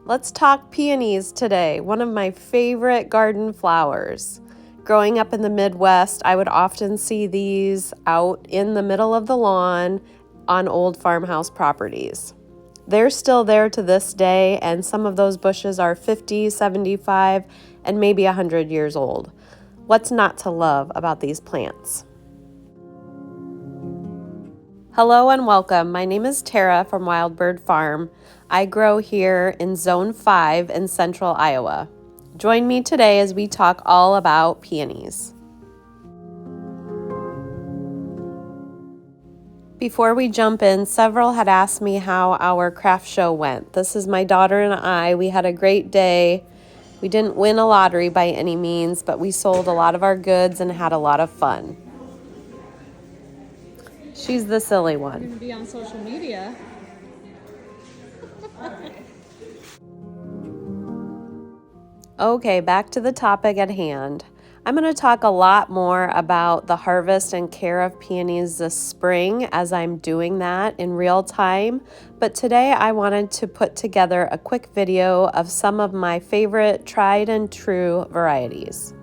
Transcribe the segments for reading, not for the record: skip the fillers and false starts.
Let's talk peonies today, one of my favorite garden flowers. Growing up in the Midwest, I would often see these out in the middle of the lawn on old farmhouse properties. They're still there to this day, and some of those bushes are 50, 75, and maybe 100 years old. What's not to love about these plants? Hello and welcome. My name is Tara from Wild Bird Farm. I grow here in Zone 5 in central Iowa. Join me today as we talk all about peonies. Before we jump in, several had asked me how our craft show went. This is my daughter and I. We had a great day. We didn't win a lottery by any means, but we sold a lot of our goods and had a lot of fun. She's the silly one. You're going to be on social media. Okay, back to the topic at hand. I'm going to talk a lot more about the harvest and care of peonies this spring as I'm doing that in real time, but today I wanted to put together a quick video of some of my favorite tried and true varieties.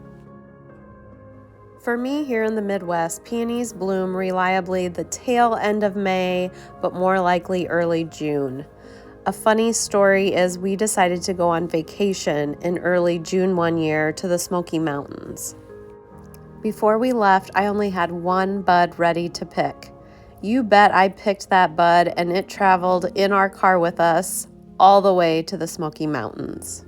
For me here in the Midwest, peonies bloom reliably the tail end of May, but more likely early June. A funny story is we decided to go on vacation in early June one year to the Smoky Mountains. Before we left, I only had one bud ready to pick. You bet I picked that bud, and it traveled in our car with us all the way to the Smoky Mountains.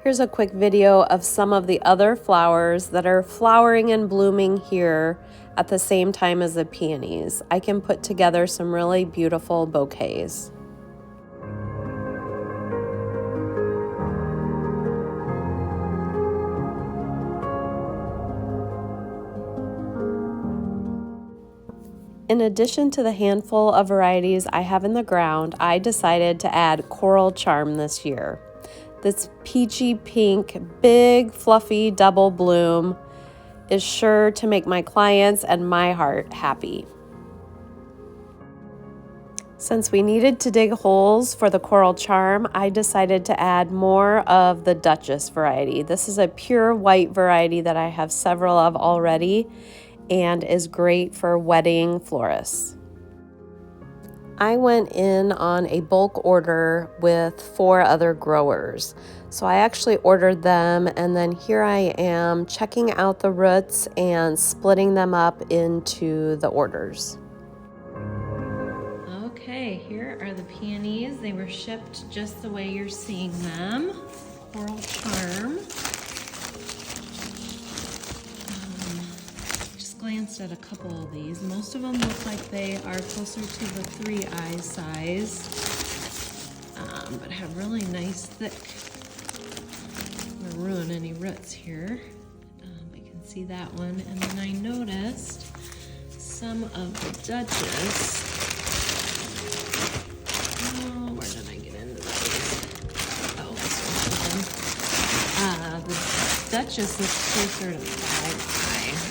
Here's a quick video of some of the other flowers that are flowering and blooming here at the same time as the peonies. I can put together some really beautiful bouquets. In addition to the handful of varieties I have in the ground, I decided to add coral charm this year. This peachy pink, big, fluffy double bloom is sure to make my clients and my heart happy. Since we needed to dig holes for the coral charm, I decided to add more of the Duchess variety. This is a pure white variety that I have several of already and is great for wedding florists. I went in on a bulk order with 4 other growers. So I actually ordered them, and then here I am checking out the roots and splitting them up into the orders. Okay, here are the peonies. They were shipped just the way you're seeing them. Coral charm. Glanced at a couple of these. Most of them look like they are closer to the 3-eye size, but have really nice thick, I'm gonna ruin any roots here. I can see that one. And then I noticed some of the Duchess. Oh, where did I get into those? Oh, this one. The Duchess looks closer to 5-eye.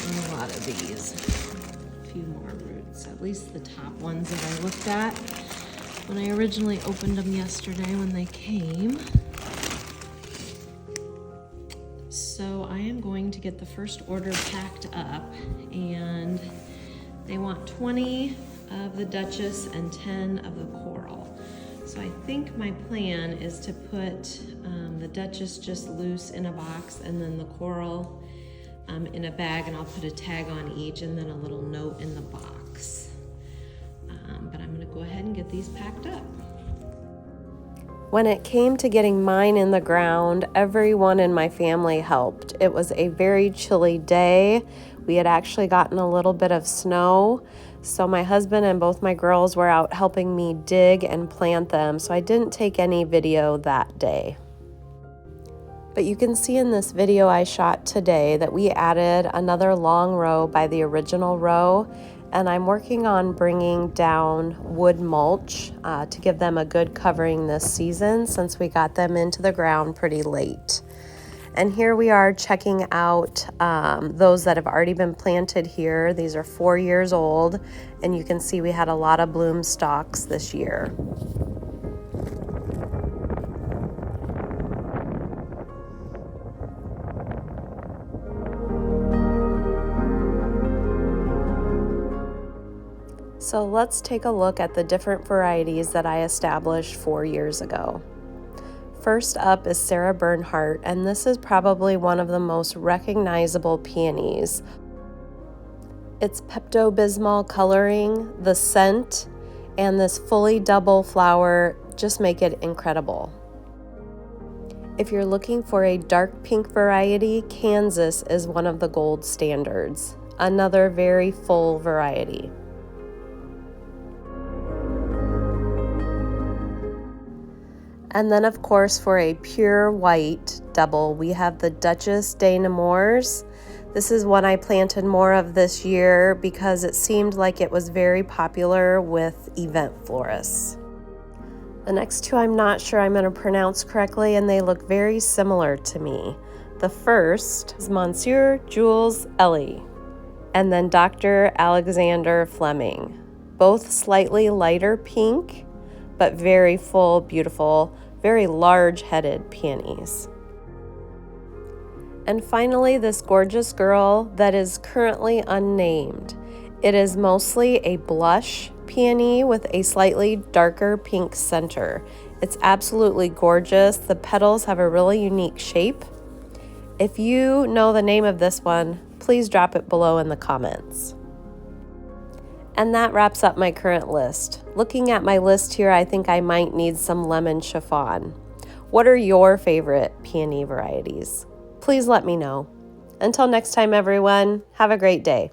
A lot of these. A few more roots, at least the top ones that I looked at when I originally opened them yesterday when they came. So I am going to get the first order packed up, and they want 20 of the Duchess and 10 of the coral. So I think my plan is to put the Duchess just loose in a box, and then the coral in a bag, and I'll put a tag on each and then a little note in the box. But I'm going to go ahead and get these packed up. When it came to getting mine in the ground, everyone in my family helped. It was a very chilly day. We had actually gotten a little bit of snow, so my husband and both my girls were out helping me dig and plant them, so I didn't take any video that day. But you can see in this video I shot today that we added another long row by the original row, and I'm working on bringing down wood mulch to give them a good covering this season since we got them into the ground pretty late. And here we are checking out those that have already been planted here. These are 4 years old, and you can see we had a lot of bloom stalks this year. So let's take a look at the different varieties that I established 4 years ago. First up is Sarah Bernhardt, and this is probably one of the most recognizable peonies. Its Pepto-Bismol coloring, the scent, and this fully double flower just make it incredible. If you're looking for a dark pink variety, Kansas is one of the gold standards. Another very full variety. And then, of course, for a pure white double, we have the Duchess des Nemours. This is one I planted more of this year because it seemed like it was very popular with event florists. The next two I'm not sure I'm going to pronounce correctly, and they look very similar to me. The first is Monsieur Jules Elie, and then Dr. Alexander Fleming. Both slightly lighter pink, but very full, beautiful, very large-headed peonies. And finally, this gorgeous girl that is currently unnamed. It is mostly a blush peony with a slightly darker pink center. It's absolutely gorgeous. The petals have a really unique shape. If you know the name of this one, please drop it below in the comments. And that wraps up my current list. Looking at my list here, I think I might need some lemon chiffon. What are your favorite peony varieties? Please let me know. Until next time, everyone, have a great day.